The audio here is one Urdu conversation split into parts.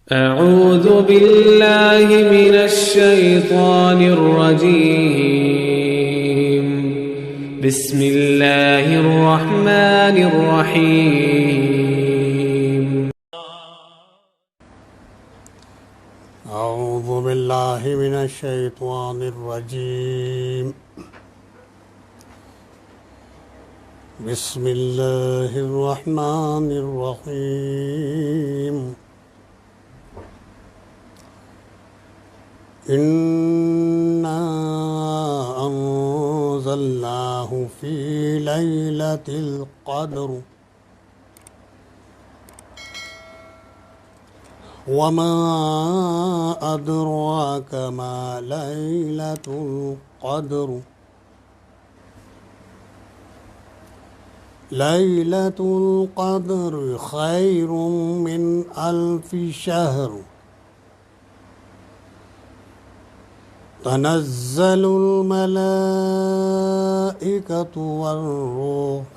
أعوذ بالله من الشيطان الرجيم. بسم الله الرحمن الرحيم. أعوذ بالله من الشيطان الرجيم. بسم الله الرحمن الرحيم. إنا أنزلناه في ليلة القدر وما أدراك ما ليلة القدر ليلة القدر خير من 1000 شهر تنزل الملائكة والروح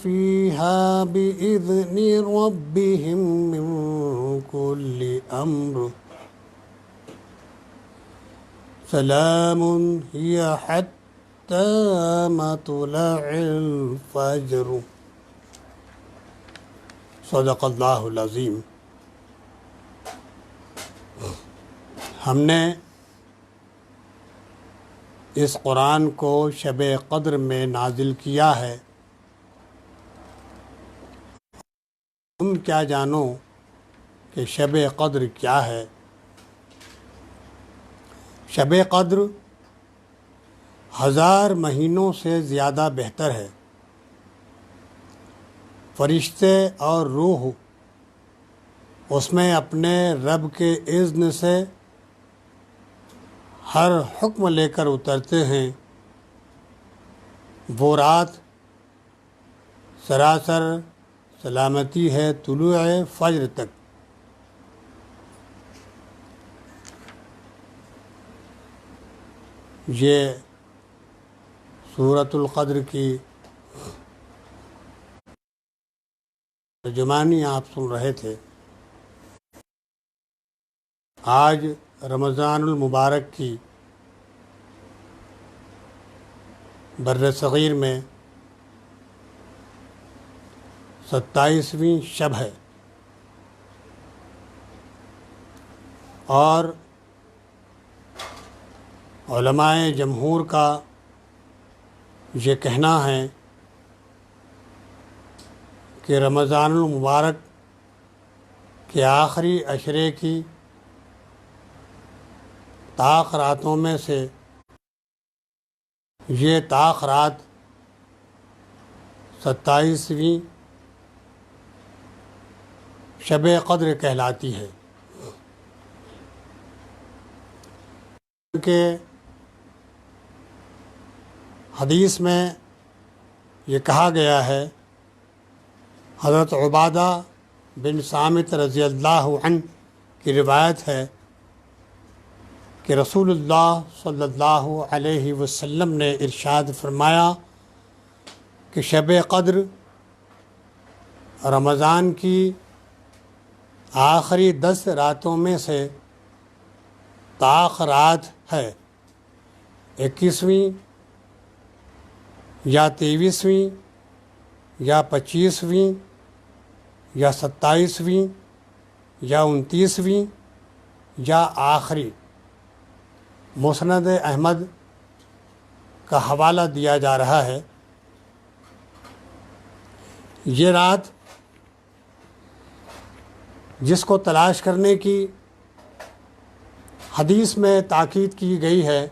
فيها بإذن ربهم من كل أمر سلام هي حتى مطلع الفجر. صدق اللہ العظیم. ہم نے اس قرآن کو شب قدر میں نازل کیا ہے. تم کیا جانو کہ شب قدر کیا ہے؟ شب قدر 1000 مہینوں سے زیادہ بہتر ہے. فرشتے اور روح اس میں اپنے رب کے اذن سے ہر حکم لے کر اترتے ہیں. وہ رات سراسر سلامتی ہے طلوع فجر تک. یہ سورۃ القدر کی ترجمانی آپ سن رہے تھے. آج رمضان المبارک کی بر صغیر میں 27ویں شب ہے اور علماء جمہور کا یہ کہنا ہے کہ رمضان المبارک کے آخری عشرے کی طاق راتوں میں سے یہ طاق رات 27ویں شب قدر کہلاتی ہے. کہ حدیث میں یہ کہا گیا ہے، حضرت عبادہ بن صامت رضی اللہ عنہ کی روایت ہے کہ رسول اللہ صلی اللہ علیہ وسلم نے ارشاد فرمایا کہ شب قدر رمضان کی آخری 10 راتوں میں سے طاق رات ہے. 21ویں یا 23ویں یا 25ویں یا 27ویں یا 29ویں یا آخری. مسند احمد کا حوالہ دیا جا رہا ہے. یہ رات جس کو تلاش کرنے کی حدیث میں تاکید کی گئی ہے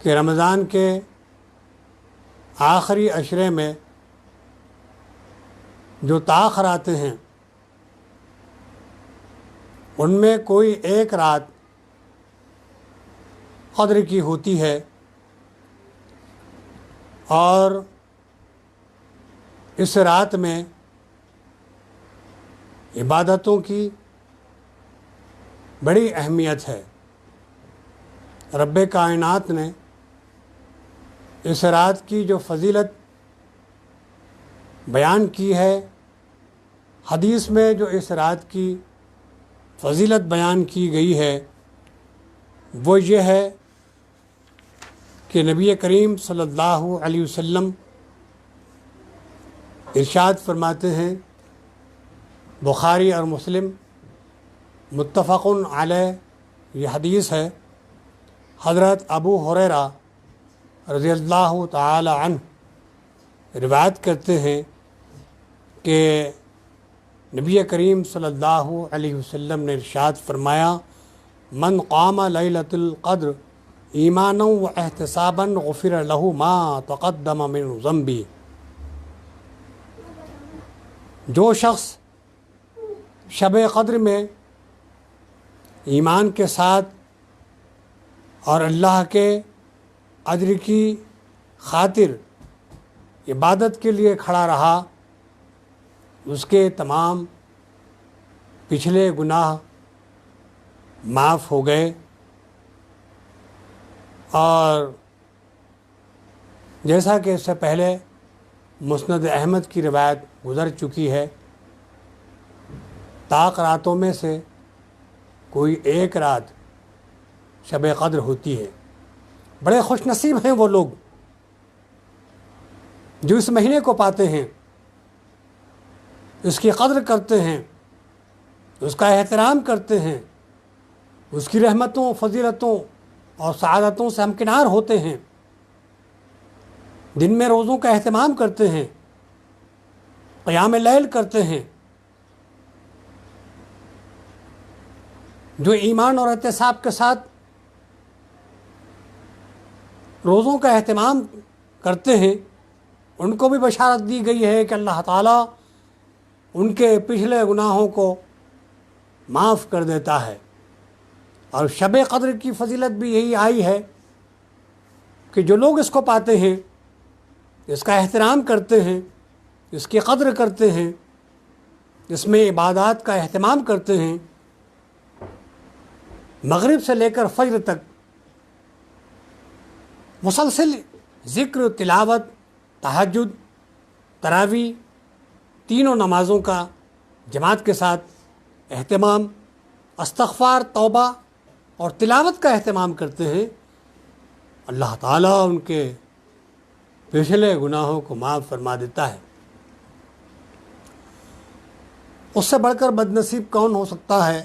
کہ رمضان کے آخری عشرے میں جو تاخر آتے ہیں ان میں کوئی ایک رات قدر کی ہوتی ہے اور اس رات میں عبادتوں کی بڑی اہمیت ہے. رب کائنات نے اس رات کی جو فضیلت بیان کی ہے، حدیث میں جو اس رات کی فضیلت بیان کی گئی ہے وہ یہ ہے کہ نبی کریم صلی اللہ علیہ وسلم ارشاد فرماتے ہیں، بخاری اور مسلم متفق علیہ یہ حدیث ہے، حضرت ابو ہریرہ رضی اللہ تعالی عنہ روایت کرتے ہیں کہ نبی کریم صلی اللہ علیہ وسلم نے ارشاد فرمایا، من قام لیلۃ القدر ایمانا و احتسابا غفر له ما تقدم من ذنبی، جو شخص شب قدر میں ایمان کے ساتھ اور اللہ کے اجر کی خاطر عبادت کے لیے کھڑا رہا، اس کے تمام پچھلے گناہ معاف ہو گئے۔ اور جیسا کہ اس سے پہلے مسند احمد کی روایت گزر چکی ہے، طاق راتوں میں سے کوئی ایک رات شب قدر ہوتی ہے۔ بڑے خوش نصیب ہیں وہ لوگ جو اس مہینے کو پاتے ہیں، اس کی قدر کرتے ہیں، اس کا احترام کرتے ہیں، اس کی رحمتوں، فضیلتوں اور سعادتوں سے ہمکنار ہوتے ہیں، دن میں روزوں کا اہتمام کرتے ہیں، قیام لیل کرتے ہیں، جو ایمان اور احتساب کے ساتھ روزوں کا اہتمام کرتے ہیں، ان کو بھی بشارت دی گئی ہے کہ اللہ تعالیٰ ان کے پچھلے گناہوں کو معاف کر دیتا ہے۔ اور شب قدر کی فضیلت بھی یہی آئی ہے کہ جو لوگ اس کو پاتے ہیں، اس کا احترام کرتے ہیں، اس کی قدر کرتے ہیں، اس میں عبادات کا اہتمام کرتے ہیں، مغرب سے لے کر فجر تک مسلسل ذکر، تلاوت، تہجد، تراویح، تینوں نمازوں کا جماعت کے ساتھ اہتمام، استغفار، توبہ اور تلاوت کا اہتمام کرتے ہیں، اللہ تعالیٰ ان کے پچھلے گناہوں کو معاف فرما دیتا ہے۔ اس سے بڑھ کر بد نصیب کون ہو سکتا ہے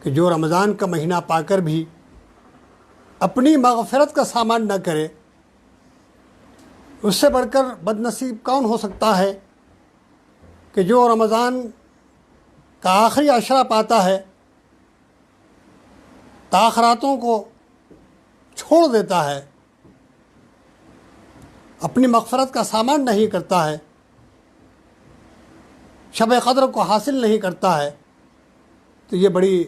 کہ جو رمضان کا مہینہ پا کر بھی اپنی مغفرت کا سامان نہ کرے۔ اس سے بڑھ کر بد نصیب کون ہو سکتا ہے کہ جو رمضان کا آخری عشرہ پاتا ہے، تاخراتوں کو چھوڑ دیتا ہے، اپنی مغفرت کا سامان نہیں کرتا ہے، شب قدر کو حاصل نہیں کرتا ہے، تو یہ بڑی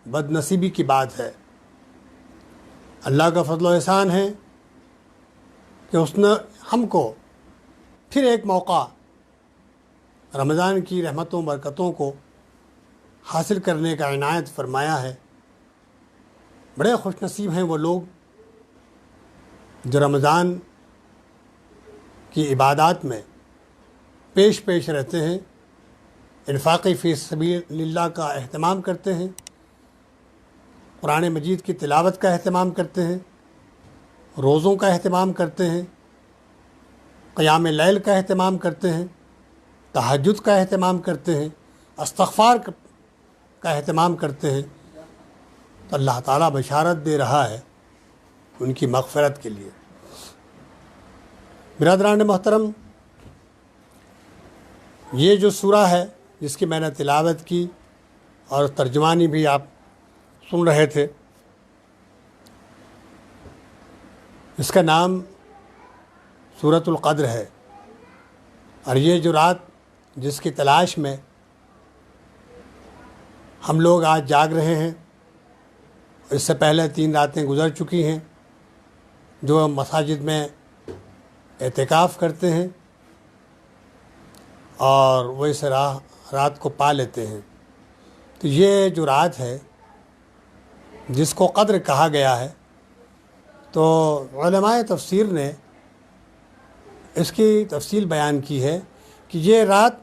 بد نصیبی کی بات ہے۔ اللہ کا فضل و احسان ہے کہ اس نے ہم کو پھر ایک موقع رمضان کی رحمتوں برکتوں کو حاصل کرنے کا عنایت فرمایا ہے۔ بڑے خوش نصیب ہیں وہ لوگ جو رمضان کی عبادات میں پیش رہتے ہیں، انفاق فی سبیل اللہ کا اہتمام کرتے ہیں، قرآن مجید کی تلاوت کا اہتمام کرتے ہیں، روزوں کا اہتمام کرتے ہیں، قیام لیل کا اہتمام کرتے ہیں، تہجد کا اہتمام کرتے ہیں، استغفار کا اہتمام کرتے ہیں، تو اللہ تعالیٰ بشارت دے رہا ہے ان کی مغفرت کے لیے۔ برادران محترم، یہ جو سورہ ہے جس کی میں نے تلاوت کی اور ترجمانی بھی آپ سن رہے تھے، اس کا نام سورۃ القدر ہے۔ اور یہ جو رات جس کی تلاش میں ہم لوگ آج جاگ رہے ہیں، اس سے پہلے 3 راتیں گزر چکی ہیں، جو مساجد میں اعتکاف کرتے ہیں اور وہ اس رات کو پا لیتے ہیں۔ تو یہ جو رات ہے جس کو قدر کہا گیا ہے، تو علماء تفسیر نے اس کی تفصیل بیان کی ہے کہ یہ رات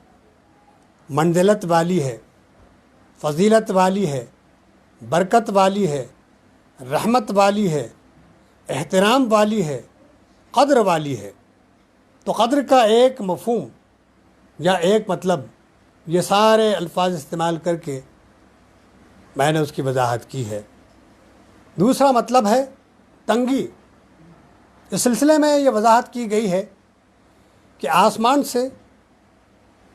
منزلت والی ہے، فضیلت والی ہے، برکت والی ہے، رحمت والی ہے، احترام والی ہے، قدر والی ہے۔ تو قدر کا ایک مفہوم یا ایک مطلب یہ سارے الفاظ استعمال کر کے میں نے اس کی وضاحت کی ہے۔ دوسرا مطلب ہے تنگی۔ اس سلسلے میں یہ وضاحت کی گئی ہے کہ آسمان سے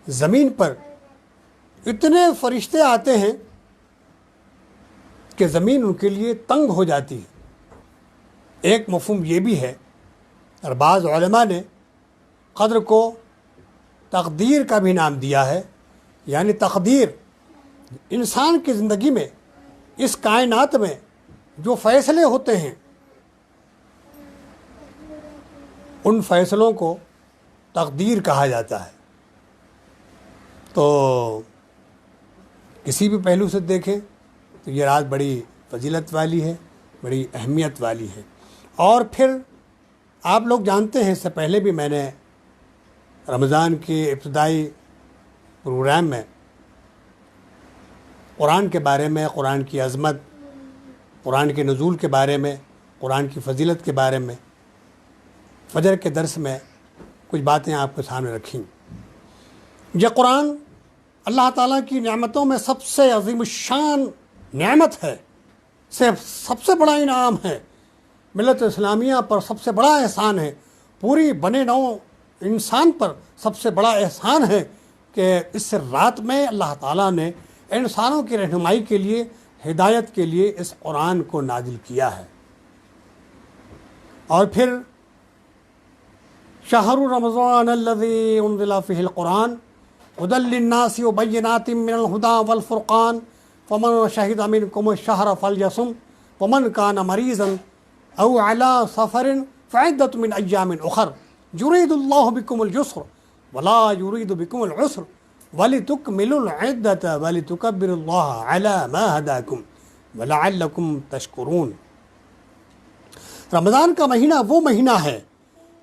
زمین پر اتنے فرشتے آتے ہیں کہ زمین ان کے لیے تنگ ہو جاتی ہے۔ ایک مفہوم یہ بھی ہے، اور بعض علماء نے قدر کو تقدیر کا بھی نام دیا ہے، یعنی تقدیر انسان کی زندگی میں، اس کائنات میں جو فیصلے ہوتے ہیں ان فیصلوں کو تقدیر کہا جاتا ہے۔ تو کسی بھی پہلو سے دیکھیں تو یہ رات بڑی فضیلت والی ہے، بڑی اہمیت والی ہے۔ اور پھر آپ لوگ جانتے ہیں، اس سے پہلے بھی میں نے رمضان کے ابتدائی پروگرام میں قرآن کے بارے میں، قرآن کی عظمت، قرآن کے نزول کے بارے میں، قرآن کی فضیلت کے بارے میں فجر کے درس میں کچھ باتیں آپ کے سامنے رکھیں۔ یہ قرآن اللہ تعالیٰ کی نعمتوں میں سب سے عظیم الشان نعمت ہے، سب سے بڑا انعام ہے، ملت اسلامیہ پر سب سے بڑا احسان ہے، پوری بنے نوع انسان پر سب سے بڑا احسان ہے کہ اس رات میں اللہ تعالیٰ نے انسانوں کی رہنمائی کے لیے، ہدایت کے لیے اس قرآن کو نازل کیا ہے۔ اور پھر شہر رمضان الذی انزل فیہ القرآن ھدی للناس وبینات من الھدی والفرقان فمن شہد منکم الشہر فلیصم ومن کان مریضا او علی سفر فعدۃ من ایام اخر یرید اللہ بکم اليسر ولا یرید بکم العسر وَلِتُكْمِلُوا الْعِدَّةَ وَلِتُكَبِّرُوا اللَّهَ عَلَى مَا هَدَاكُمْ وَلَعَلَّكُمْ تَشْكُرُونَ۔ رمضان کا مہینہ وہ مہینہ ہے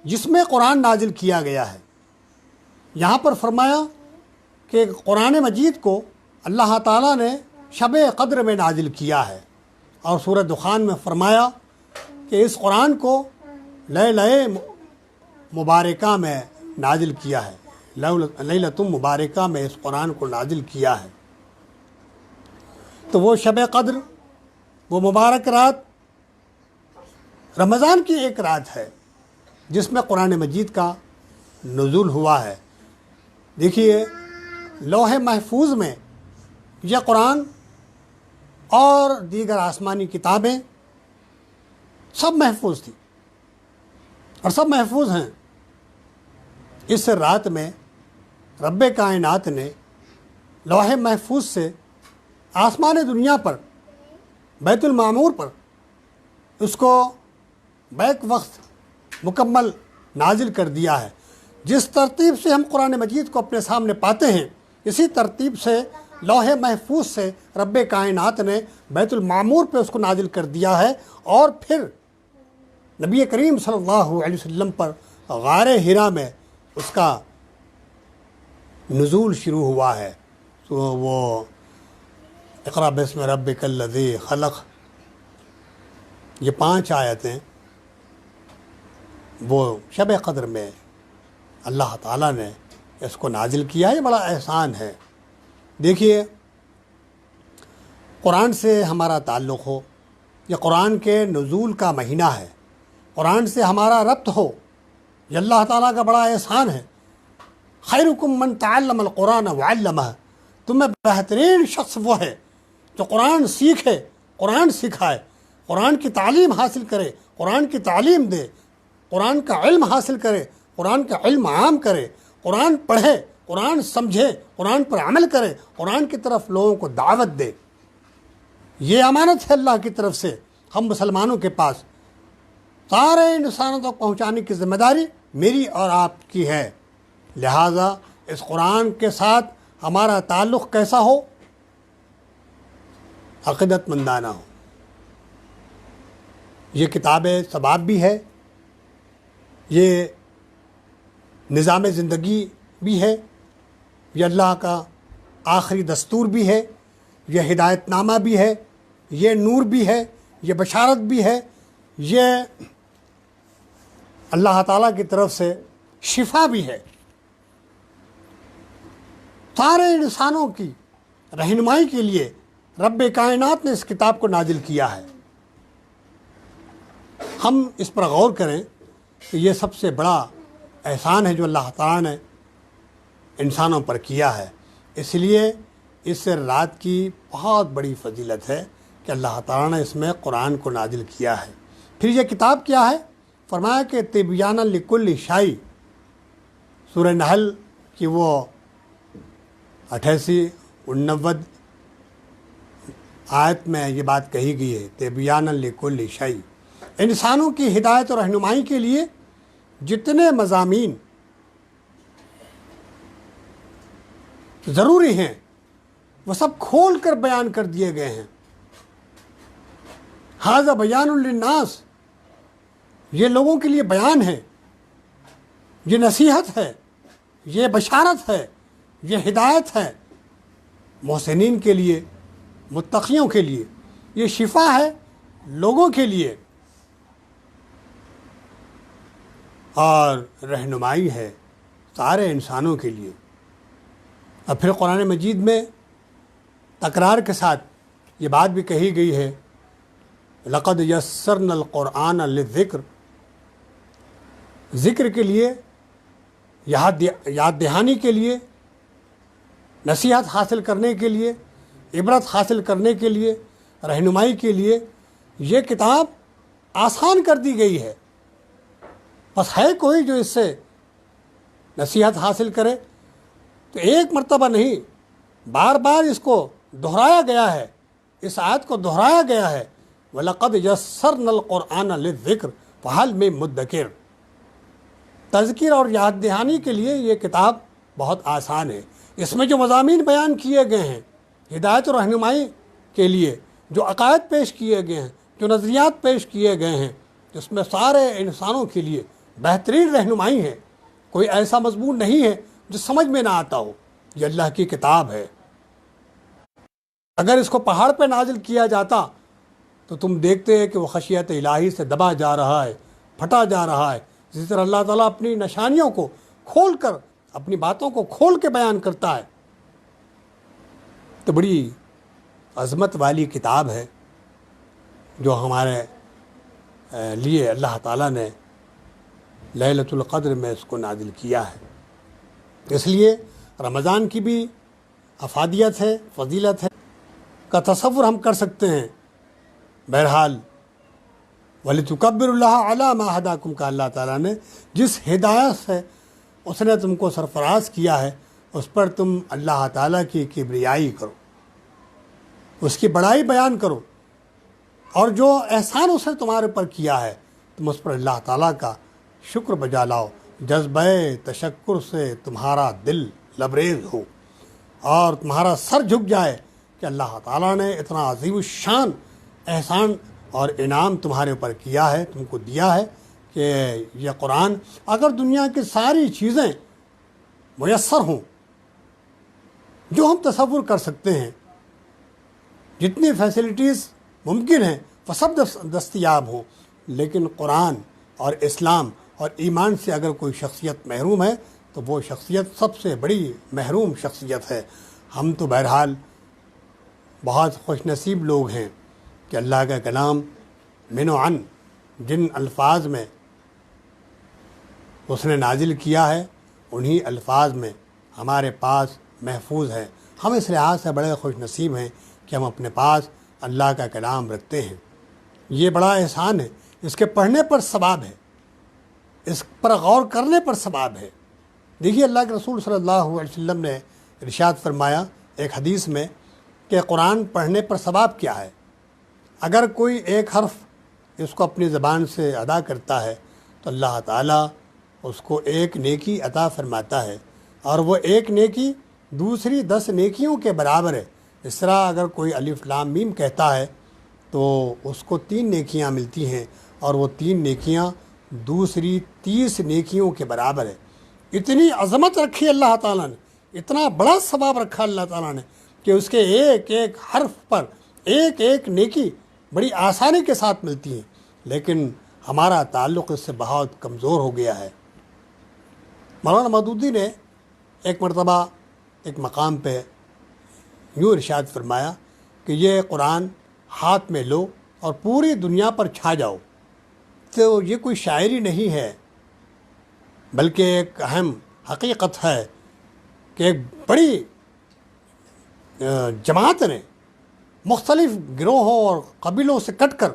جس میں قرآن نازل کیا گیا ہے۔ یہاں پر فرمایا کہ قرآن مجید کو اللہ تعالیٰ نے شب قدر میں نازل کیا ہے، اور سورہ دخان میں فرمایا کہ اس قرآن کو لیلہ مبارکہ میں نازل کیا ہے، لیلۃ مبارکہ میں اس قرآن کو نازل کیا ہے۔ تو وہ شب قدر، وہ مبارک رات رمضان کی ایک رات ہے جس میں قرآن مجید کا نزول ہوا ہے۔ دیکھیے، لوح محفوظ میں یہ قرآن اور دیگر آسمانی کتابیں سب محفوظ تھیں اور سب محفوظ ہیں۔ اس رات میں رب کائنات نے لوح محفوظ سے آسمان دنیا پر، بیت المعمور پر، اس کو بیک وقت مکمل نازل کر دیا ہے۔ جس ترتیب سے ہم قرآن مجید کو اپنے سامنے پاتے ہیں، اسی ترتیب سے لوح محفوظ سے رب کائنات نے بیت المعمور پہ اس کو نازل کر دیا ہے، اور پھر نبی کریم صلی اللہ علیہ وسلم پر غار حرا میں اس کا نزول شروع ہوا ہے۔ تو وہ اقرأ باسم ربک الذی خلق، یہ 5 آیتیں وہ شب قدر میں اللہ تعالیٰ نے اس کو نازل کیا ہے۔ یہ بڑا احسان ہے۔ دیکھیے، قرآن سے ہمارا تعلق ہو، یہ قرآن کے نزول کا مہینہ ہے، قرآن سے ہمارا ربط ہو، یہ اللہ تعالیٰ کا بڑا احسان ہے۔ خیرکم من تعلم القرآن وعلمہ، تم میں بہترین شخص وہ ہے جو قرآن سیکھے، قرآن سکھائے، قرآن کی تعلیم حاصل کرے، قرآن کی تعلیم دے، قرآن کا علم حاصل کرے، قرآن کا علم عام کرے، قرآن پڑھے، قرآن سمجھے، قرآن پر عمل کرے، قرآن کی طرف لوگوں کو دعوت دے۔ یہ امانت ہے اللہ کی طرف سے ہم مسلمانوں کے پاس، سارے انسانوں تک پہنچانے کی ذمہ داری میری اور آپ کی ہے۔ لہٰذا اس قرآن کے ساتھ ہمارا تعلق کیسا ہو؟ عقیدت مندانہ ہو، یہ کتاب ثواب بھی ہے، یہ نظام زندگی بھی ہے، یہ اللہ کا آخری دستور بھی ہے، یہ ہدایت نامہ بھی ہے، یہ نور بھی ہے، یہ بشارت بھی ہے، یہ اللہ تعالیٰ کی طرف سے شفا بھی ہے۔ سارے انسانوں کی رہنمائی کے لیے رب کائنات نے اس کتاب کو نازل کیا ہے۔ ہم اس پر غور کریں کہ یہ سب سے بڑا احسان ہے جو اللہ تعالیٰ نے انسانوں پر کیا ہے۔ اس لیے اس رات کی بہت بڑی فضیلت ہے کہ اللہ تعالیٰ نے اس میں قرآن کو نازل کیا ہے۔ پھر یہ کتاب کیا ہے؟ فرمایا کہ تبیانا لکل شیء، سورہ نحل کی وہ 88 89 آیت میں یہ بات کہی گئی ہے، تبیانا لکل شیء، انسانوں کی ہدایت اور رہنمائی کے لیے جتنے مضامین ضروری ہیں وہ سب کھول کر بیان کر دیے گئے ہیں۔ ھذا بیان للناس، یہ لوگوں کے لیے بیان ہے، یہ نصیحت ہے، یہ بشارت ہے، یہ ہدایت ہے، محسنین کے لیے، متقیوں کے لیے، یہ شفا ہے لوگوں کے لیے، اور رہنمائی ہے سارے انسانوں کے لیے۔ اور پھر قرآن مجید میں تکرار کے ساتھ یہ بات بھی کہی گئی ہے، لقد یسرنا القرآن للذکر، ذکر کے لیے، یاد دہانی کے لیے، نصیحت حاصل کرنے کے لیے، عبرت حاصل کرنے کے لیے، رہنمائی کے لیے یہ کتاب آسان کر دی گئی ہے۔ بس ہے کوئی جو اس سے نصیحت حاصل کرے؟ تو ایک مرتبہ نہیں، بار بار اس کو دہرایا گیا ہے، اس آیت کو دہرایا گیا ہے، وَلَقَدْ يَسَّرْنَا الْقُرْآنَ لِلذِّكْرِ فَهَلْ مِن مُدَّكِرٍ، تذکر اور یاد دہانی کے لیے یہ کتاب بہت آسان ہے۔ اس میں جو مضامین بیان کیے گئے ہیں ہدایت اور رہنمائی کے لیے، جو عقائد پیش کیے گئے ہیں، جو نظریات پیش کیے گئے ہیں، اس میں سارے انسانوں کے لیے بہترین رہنمائی ہے۔ کوئی ایسا مضمون نہیں ہے جو سمجھ میں نہ آتا ہو۔ یہ اللہ کی کتاب ہے۔ اگر اس کو پہاڑ پہ نازل کیا جاتا تو تم دیکھتے ہیں کہ وہ خشیت الہی سے دبا جا رہا ہے، پھٹا جا رہا ہے۔ اسی طرح اللہ تعالیٰ اپنی نشانیوں کو کھول کر، اپنی باتوں کو کھول کے بیان کرتا ہے۔ تو بڑی عظمت والی کتاب ہے جو ہمارے لیے اللہ تعالیٰ نے لیلۃ القدر میں اس کو نازل کیا ہے۔ اس لیے رمضان کی بھی افادیت ہے، فضیلت ہے کا تصور ہم کر سکتے ہیں۔ بہرحال وَلِتُكَبِّرُ اللَّهَ عَلَى مَا هَدَاكُمْ کا اللہ تعالیٰ نے جس ہدایت سے اس نے تم کو سرفراز کیا ہے، اس پر تم اللہ تعالیٰ کی کبریائی کرو، اس کی بڑائی بیان کرو، اور جو احسان اس نے تمہارے پر کیا ہے تم اس پر اللہ تعالیٰ کا شکر بجا لاؤ، جذبہ تشکر سے تمہارا دل لبریز ہو اور تمہارا سر جھک جائے کہ اللہ تعالیٰ نے اتنا عظیم الشان احسان اور انعام تمہارے اوپر کیا ہے، تم کو دیا ہے کہ یہ قرآن اگر دنیا کی ساری چیزیں میسر ہوں جو ہم تصور کر سکتے ہیں، جتنی فیسلٹیز ممکن ہیں وہ سب دستیاب ہوں، لیکن قرآن اور اسلام اور ایمان سے اگر کوئی شخصیت محروم ہے تو وہ شخصیت سب سے بڑی محروم شخصیت ہے۔ ہم تو بہرحال بہت خوش نصیب لوگ ہیں کہ اللہ کا کلام من و عن جن الفاظ میں اس نے نازل کیا ہے انہی الفاظ میں ہمارے پاس محفوظ ہے۔ ہم اس لحاظ سے بڑے خوش نصیب ہیں کہ ہم اپنے پاس اللہ کا کلام رکھتے ہیں۔ یہ بڑا احسان ہے، اس کے پڑھنے پر ثواب ہے، اس پر غور کرنے پر ثواب ہے۔ دیکھیے اللہ کے رسول صلی اللہ علیہ وسلم نے ارشاد فرمایا ایک حدیث میں کہ قرآن پڑھنے پر ثواب کیا ہے؟ اگر کوئی ایک حرف اس کو اپنی زبان سے ادا کرتا ہے تو اللہ تعالیٰ اس کو ایک نیکی عطا فرماتا ہے، اور وہ ایک نیکی دوسری 10 نیکیوں کے برابر ہے۔ اس طرح اگر کوئی الف لام میم کہتا ہے تو اس کو 3 نیکیاں ملتی ہیں، اور وہ 3 نیکیاں دوسری 30 نیکیوں کے برابر ہے۔ اتنی عظمت رکھی اللہ تعالیٰ نے، اتنا بڑا ثواب رکھا اللہ تعالیٰ نے کہ اس کے ایک ایک حرف پر ایک ایک نیکی بڑی آسانی کے ساتھ ملتی ہے، لیکن ہمارا تعلق اس سے بہت کمزور ہو گیا ہے۔ مولانا مودودی نے ایک مرتبہ ایک مقام پہ یوں ارشاد فرمایا کہ یہ قرآن ہاتھ میں لو اور پوری دنیا پر چھا جاؤ۔ تو یہ کوئی شاعری نہیں ہے، بلکہ ایک اہم حقیقت ہے کہ ایک بڑی جماعت نے مختلف گروہوں اور قبیلوں سے کٹ کر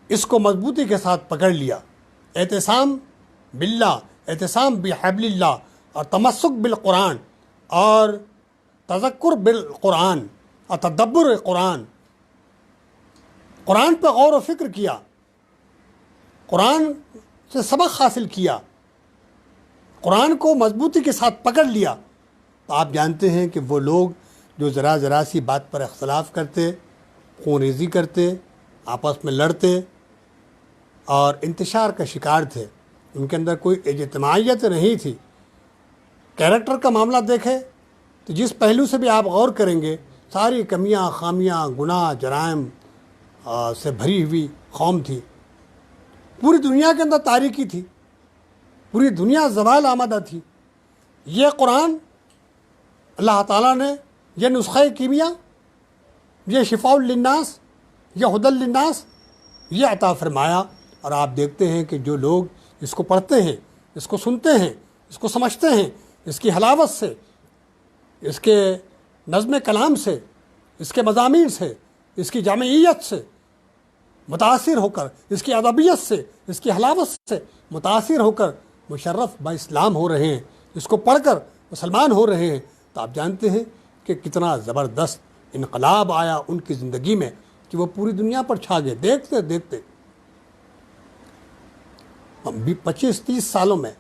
اس کو مضبوطی کے ساتھ پکڑ لیا۔ اعتصام باللہ، اعتصام بحبل اللہ اور تمسک بالقرآن اور تذکر بالقرآن اور تدبر قرآن، قرآن پہ غور و فکر کیا، قرآن سے سبق حاصل کیا، قرآن کو مضبوطی کے ساتھ پکڑ لیا۔ تو آپ جانتے ہیں کہ وہ لوگ جو ذرا سی بات پر اختلاف کرتے، خون ریزی کرتے، آپس میں لڑتے اور انتشار کا شکار تھے، ان کے اندر کوئی اجتماعیت نہیں تھی۔ کیریکٹر کا معاملہ دیکھیں تو جس پہلو سے بھی آپ غور کریں گے، ساری کمیاں، خامیاں، گناہ، جرائم سے بھری ہوئی قوم تھی۔ پوری دنیا کے اندر تاریکی تھی، پوری دنیا زوال آمدہ تھی۔ یہ قرآن اللہ تعالیٰ نے یہ نسخہ کیمیا، یہ شفاء للناس، یہ ہدی للناس یہ عطا فرمایا، اور آپ دیکھتے ہیں کہ جو لوگ اس کو پڑھتے ہیں، اس کو سنتے ہیں، اس کو سمجھتے ہیں، اس کی حلاوت سے، اس کے نظم کلام سے، اس کے مضامین سے، اس کی جامعیت سے متاثر ہو کر، اس کی ادبیت سے، اس کی حلاوت سے متاثر ہو کر مشرف با اسلام ہو رہے ہیں، اس کو پڑھ کر مسلمان ہو رہے ہیں۔ تو آپ جانتے ہیں کہ کتنا زبردست انقلاب آیا ان کی زندگی میں کہ وہ پوری دنیا پر چھا گئے۔ دیکھتے دیکھتے 25-30 سالوں میں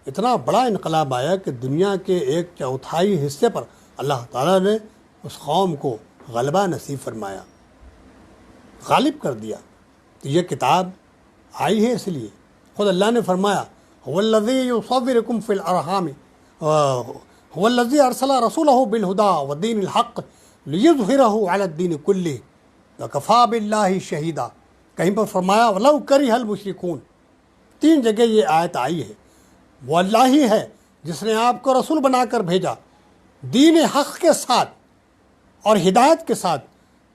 اتنا بڑا انقلاب آیا کہ دنیا کے 1/4 حصے پر اللہ تعالیٰ نے اس قوم کو غلبہ نصیب فرمایا، غالب کر دیا۔ تو یہ کتاب آئی ہے اس لیے خود اللہ نے فرمایا هو الذی یصورکم فی الارحام هو الذی ارسل رسولہ بالہدی ودین الحق لیظہرہ علی الدین کلہ وکفی باللہ شہیدا۔ کہیں پر فرمایا ولو کرہ المشرکون۔ 3 جگہ یہ آیت آئی ہے۔ وہ اللہ ہی ہے جس نے آپ کو رسول بنا کر بھیجا دین حق کے ساتھ اور ہدایت کے ساتھ،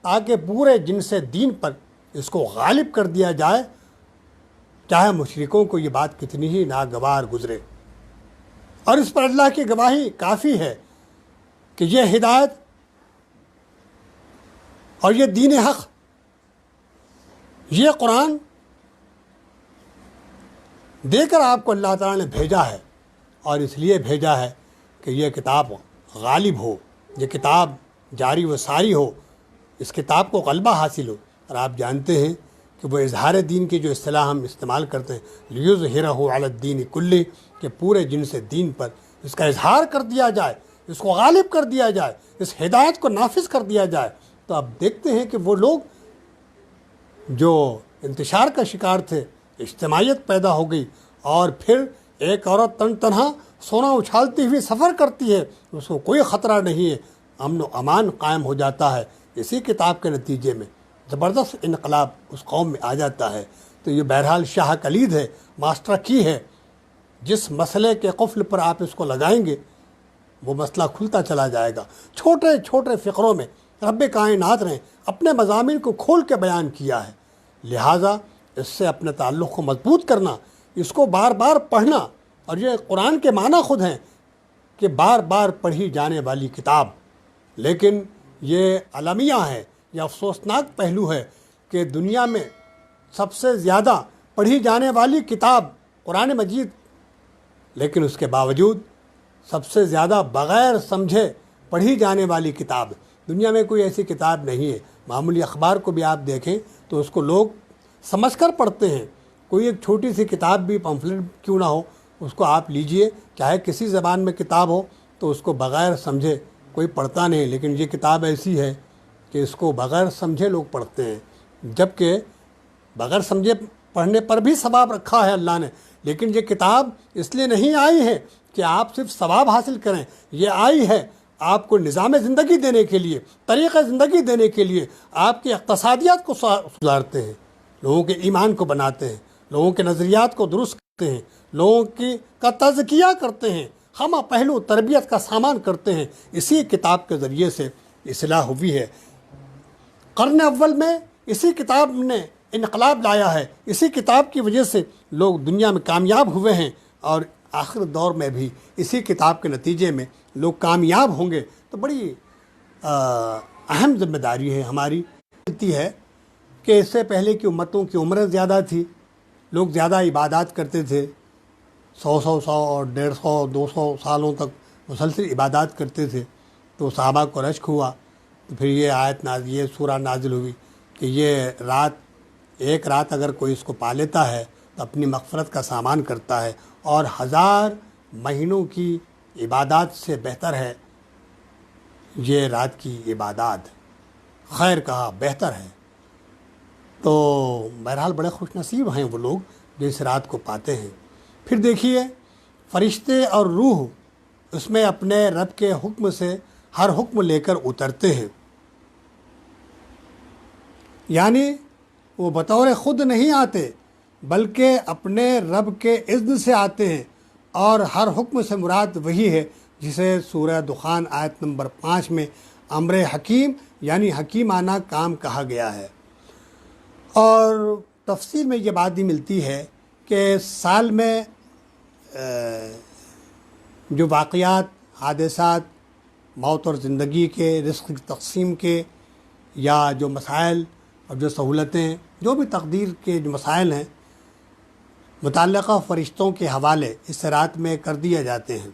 تاکہ پورے جن سے دین پر اس کو غالب کر دیا جائے، چاہے مشرکوں کو یہ بات کتنی ہی ناگوار گزرے۔ اور اس پر اللہ کی گواہی کافی ہے کہ یہ ہدایت اور یہ دین حق، یہ قرآن دے کر آپ کو اللہ تعالیٰ نے بھیجا ہے، اور اس لیے بھیجا ہے کہ یہ کتاب غالب ہو، یہ کتاب جاری و ساری ہو، اس کتاب کو غلبہ حاصل ہو۔ اور آپ جانتے ہیں کہ وہ اظہار دین کی جو اصطلاح ہم استعمال کرتے ہیں لیظہرہ علی الدین کلہ، کہ پورے جن سے دین پر اس کا اظہار کر دیا جائے، اس کو غالب کر دیا جائے، اس ہدایت کو نافذ کر دیا جائے۔ تو آپ دیکھتے ہیں کہ وہ لوگ جو انتشار کا شکار تھے، اجتماعیت پیدا ہو گئی، اور پھر ایک عورت تن تنہا سونا اچھالتی ہوئی سفر کرتی ہے، اس کو کوئی خطرہ نہیں ہے، امن و امان قائم ہو جاتا ہے۔ اسی کتاب کے نتیجے میں زبردست انقلاب اس قوم میں آ جاتا ہے۔ تو یہ بہرحال شاہ کلید ہے، ماسٹر کی ہے۔ جس مسئلے کے قفل پر آپ اس کو لگائیں گے وہ مسئلہ کھلتا چلا جائے گا۔ چھوٹے چھوٹے فقروں میں رب کائنات نے اپنے مضامین کو کھول کے بیان کیا ہے، لہٰذا اس سے اپنے تعلق کو مضبوط کرنا، اس کو بار بار پڑھنا، اور یہ قرآن کے معنی خود ہیں کہ بار بار پڑھی جانے والی کتاب۔ لیکن یہ المیہ ہے، یہ افسوسناک پہلو ہے کہ دنیا میں سب سے زیادہ پڑھی جانے والی کتاب قرآن مجید، لیکن اس کے باوجود سب سے زیادہ بغیر سمجھے پڑھی جانے والی کتاب دنیا میں کوئی ایسی کتاب نہیں ہے۔ معمولی اخبار کو بھی آپ دیکھیں تو اس کو لوگ سمجھ کر پڑھتے ہیں۔ کوئی ایک چھوٹی سی کتاب بھی، پمفلٹ کیوں نہ ہو، اس کو آپ لیجئے، چاہے کسی زبان میں کتاب ہو، تو اس کو بغیر سمجھے کوئی پڑھتا نہیں۔ لیکن یہ کتاب ایسی ہے کہ اس کو بغیر سمجھے لوگ پڑھتے ہیں، جبکہ بغیر سمجھے پڑھنے پر بھی ثواب رکھا ہے اللہ نے، لیکن یہ کتاب اس لیے نہیں آئی ہے کہ آپ صرف ثواب حاصل کریں، یہ آئی ہے آپ کو نظام زندگی دینے کے لیے، طریقہ زندگی دینے کے لیے، آپ کی اقتصادیات کو سدھارتے ہیں، لوگوں کے ایمان کو بناتے ہیں، لوگوں کے نظریات کو درست کرتے ہیں، لوگوں کا تزکیہ کرتے ہیں، ہمہ پہلو تربیت کا سامان کرتے ہیں۔ اسی کتاب کے ذریعے سے اصلاح ہوئی ہے۔ قرن اول میں اسی کتاب نے انقلاب لایا ہے، اسی کتاب کی وجہ سے لوگ دنیا میں کامیاب ہوئے ہیں، اور آخر دور میں بھی اسی کتاب کے نتیجے میں لوگ کامیاب ہوں گے۔ تو بڑی اہم ذمہ داری ہے ہماری، ملتی ہے کہ اس سے پہلے کی امتوں کی عمریں زیادہ تھی، لوگ زیادہ عبادات کرتے تھے، 100 اور 150 200 سالوں تک مسلسل عبادات کرتے تھے، تو صحابہ کو رشک ہوا، تو پھر یہ آیت یہ سورہ نازل ہوئی کہ یہ ایک رات اگر کوئی اس کو پا لیتا ہے تو اپنی مغفرت کا سامان کرتا ہے، اور 1000 مہینوں کی عبادات سے بہتر ہے یہ رات کی عبادات، خیر کہا بہتر ہے۔ تو بہرحال بڑے خوش نصیب ہیں وہ لوگ جو اس رات کو پاتے ہیں۔ پھر دیکھیے فرشتے اور روح اس میں اپنے رب کے حکم سے ہر حکم لے کر اترتے ہیں، یعنی وہ بطور خود نہیں آتے بلکہ اپنے رب کے اذن سے آتے ہیں، اور ہر حکم سے مراد وہی ہے جسے سورہ دخان آیت نمبر 5 میں امر حکیم یعنی حکیمانہ کام کہا گیا ہے۔ اور تفصیل میں یہ بات بھی ملتی ہے کہ سال میں جو واقعات، حادثات، موت اور زندگی کے، رزق کی تقسیم کے، یا جو مسائل اور جو سہولتیں، جو بھی تقدیر کے جو مسائل ہیں، متعلقہ فرشتوں کے حوالے اس رات میں کر دیے جاتے ہیں،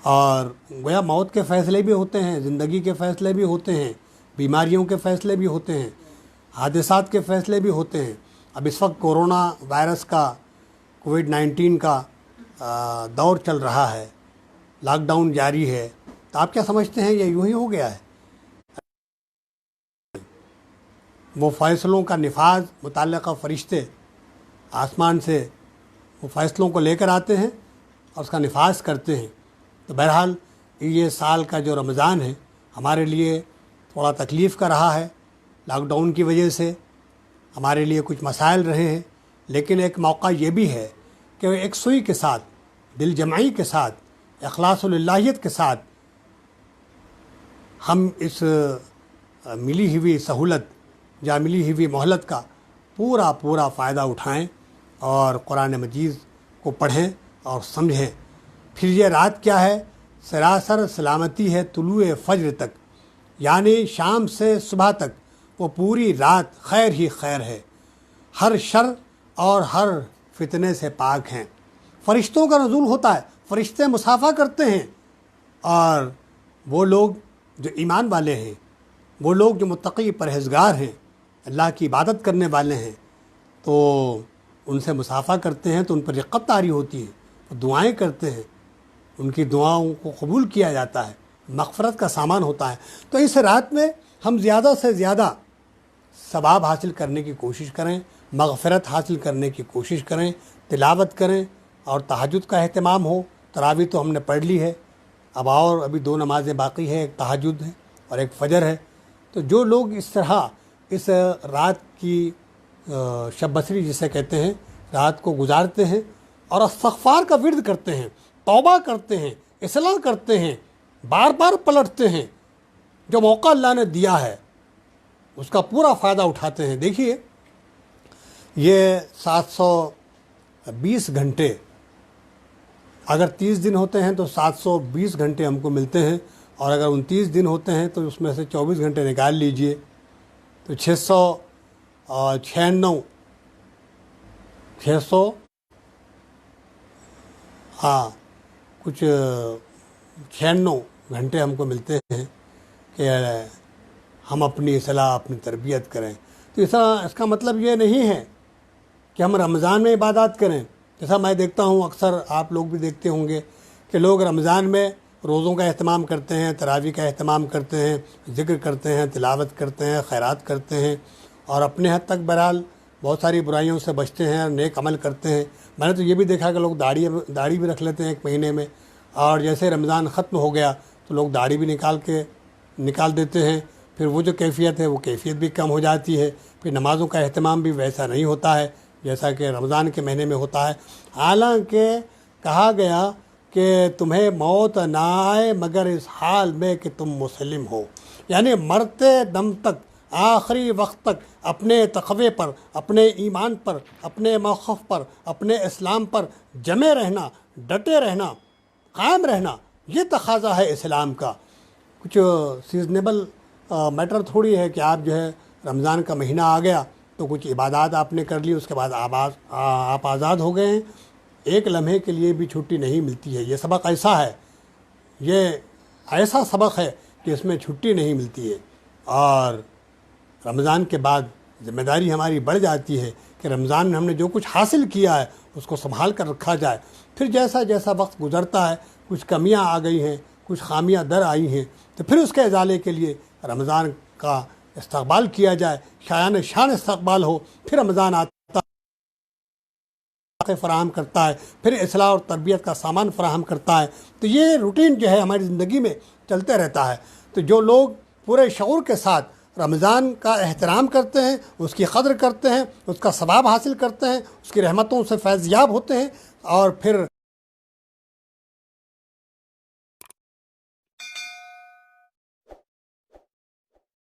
اور گویا موت کے فیصلے بھی ہوتے ہیں، زندگی کے فیصلے بھی ہوتے ہیں، بیماریوں کے فیصلے بھی ہوتے ہیں، حادثات کے فیصلے بھی ہوتے ہیں۔ اب اس وقت کورونا وائرس کا، کووڈ-19 کا دور چل رہا ہے، لاک ڈاؤن جاری ہے، تو آپ کیا سمجھتے ہیں یہ یوں ہی ہو گیا ہے؟ وہ فیصلوں کا نفاذ متعلقہ فرشتے آسمان سے وہ فیصلوں کو لے کر آتے ہیں اور اس کا نفاذ کرتے ہیں۔ تو بہرحال یہ سال کا جو رمضان ہے ہمارے لیے تھوڑا تکلیف کا رہا ہے، لاک ڈاؤن کی وجہ سے ہمارے لیے کچھ مسائل رہے ہیں، لیکن ایک موقع یہ بھی ہے کہ ایک سوئی کے ساتھ، دل جمعی کے ساتھ، اخلاص اللہیت کے ساتھ ہم اس ملی ہوئی سہولت یا ملی ہوئی مہلت کا پورا فائدہ اٹھائیں اور قرآن مجید کو پڑھیں اور سمجھیں۔ پھر یہ رات کیا ہے؟ سراسر سلامتی ہے طلوع فجر تک، یعنی شام سے صبح تک وہ پوری رات خیر ہی خیر ہے، ہر شر اور ہر فتنے سے پاک ہیں۔ فرشتوں کا نزول ہوتا ہے، فرشتے مصافحہ کرتے ہیں، اور وہ لوگ جو ایمان والے ہیں، وہ لوگ جو متقی پرہیزگار ہیں، اللہ کی عبادت کرنے والے ہیں، تو ان سے مصافحہ کرتے ہیں تو ان پر رقت طاری ہوتی ہے، وہ دعائیں کرتے ہیں، ان کی دعاؤں کو قبول کیا جاتا ہے، مغفرت کا سامان ہوتا ہے۔ تو اس رات میں ہم زیادہ سے زیادہ ثواب حاصل کرنے کی کوشش کریں، مغفرت حاصل کرنے کی کوشش کریں، تلاوت کریں، اور تہجد کا اہتمام ہو۔ تراویح تو ہم نے پڑھ لی ہے، ابھی 2 نمازیں باقی ہیں، ایک تہجد ہے اور ایک فجر ہے۔ تو جو لوگ اس طرح اس رات کی شب بسری جسے کہتے ہیں، رات کو گزارتے ہیں اور استغفار کا ورد کرتے ہیں، توبہ کرتے ہیں، اصلاح کرتے ہیں، بار بار پلٹتے ہیں، جو موقع اللہ نے دیا ہے اس کا پورا فائدہ اٹھاتے ہیں۔ دیکھیے یہ 720 گھنٹے، اگر 30 دن ہوتے ہیں تو 720 گھنٹے ہم کو ملتے ہیں، اور اگر 29 دن ہوتے ہیں تو اس میں سے 24 گھنٹے نکال لیجئے، تو 696 کچھ 96 گھنٹے ہم کو ملتے ہیں کہ ہم اپنی اصلاح، اپنی تربیت کریں۔ تو اس کا مطلب یہ نہیں ہے کہ ہم رمضان میں عبادات کریں۔ جیسا میں دیکھتا ہوں، اکثر آپ لوگ بھی دیکھتے ہوں گے کہ لوگ رمضان میں روزوں کا اہتمام کرتے ہیں، تراویح کا اہتمام کرتے ہیں، ذکر کرتے ہیں، تلاوت کرتے ہیں، خیرات کرتے ہیں، اور اپنے حد تک بہرحال بہت ساری برائیوں سے بچتے ہیں اور نیک عمل کرتے ہیں۔ میں نے تو یہ بھی دیکھا کہ لوگ داڑھی بھی رکھ لیتے ہیں ایک مہینے میں، اور جیسے رمضان ختم ہو گیا تو لوگ داڑھی بھی نکال دیتے ہیں، پھر وہ جو کیفیت ہے وہ کیفیت بھی کم ہو جاتی ہے، پھر نمازوں کا اہتمام بھی ویسا نہیں ہوتا ہے جیسا کہ رمضان کے مہینے میں ہوتا ہے۔ حالانکہ کہا گیا کہ تمہیں موت نہ آئے مگر اس حال میں کہ تم مسلم ہو، یعنی مرتے دم تک، آخری وقت تک اپنے تقوی پر، اپنے ایمان پر، اپنے موقف پر، اپنے اسلام پر جمے رہنا، ڈٹے رہنا، قائم رہنا، یہ تقاضا ہے اسلام کا۔ کچھ سیزنیبل میٹر تھوڑی ہے کہ آپ جو ہے رمضان کا مہینہ آ گیا تو کچھ عبادات آپ نے کر لی، اس کے بعد آپ آزاد ہو گئے ہیں۔ ایک لمحے کے لیے بھی چھٹی نہیں ملتی ہے۔ یہ سبق ایسا ہے، یہ ایسا سبق ہے کہ اس میں چھٹی نہیں ملتی ہے، اور رمضان کے بعد ذمہ داری ہماری بڑھ جاتی ہے کہ رمضان میں ہم نے جو کچھ حاصل کیا ہے اس کو سنبھال کر رکھا جائے۔ پھر جیسا جیسا وقت گزرتا ہے کچھ کمیاں آ گئی ہیں، کچھ خامیاں در آئی ہیں، تو پھر اس کے ازالے کے لیے رمضان کا استقبال کیا جائے، شان استقبال ہو۔ پھر رمضان آتا فراہم کرتا ہے، پھر اصلاح اور تربیت کا سامان فراہم کرتا ہے۔ تو یہ روٹین جو ہے ہماری زندگی میں چلتے رہتا ہے۔ تو جو لوگ پورے شعور کے ساتھ رمضان کا احترام کرتے ہیں، اس کی قدر کرتے ہیں، اس کا ثواب حاصل کرتے ہیں، اس کی رحمتوں سے فیض یاب ہوتے ہیں، اور پھر